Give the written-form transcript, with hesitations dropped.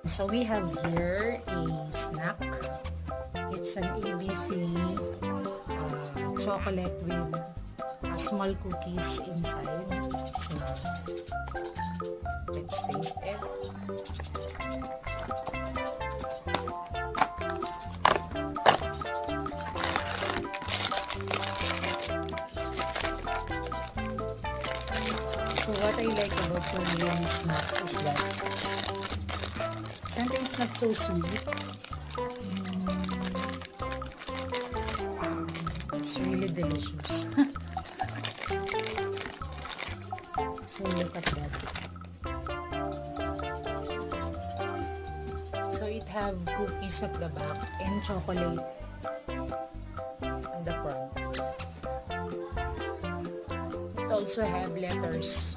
So we have here a snack. It's an ABC chocolate with small cookies inside. So let's taste it. So what I like about Korean snack is that sometimes not so sweet. It's really delicious. So look at that. So it have cookies at the back and chocolate at the front. It also have letters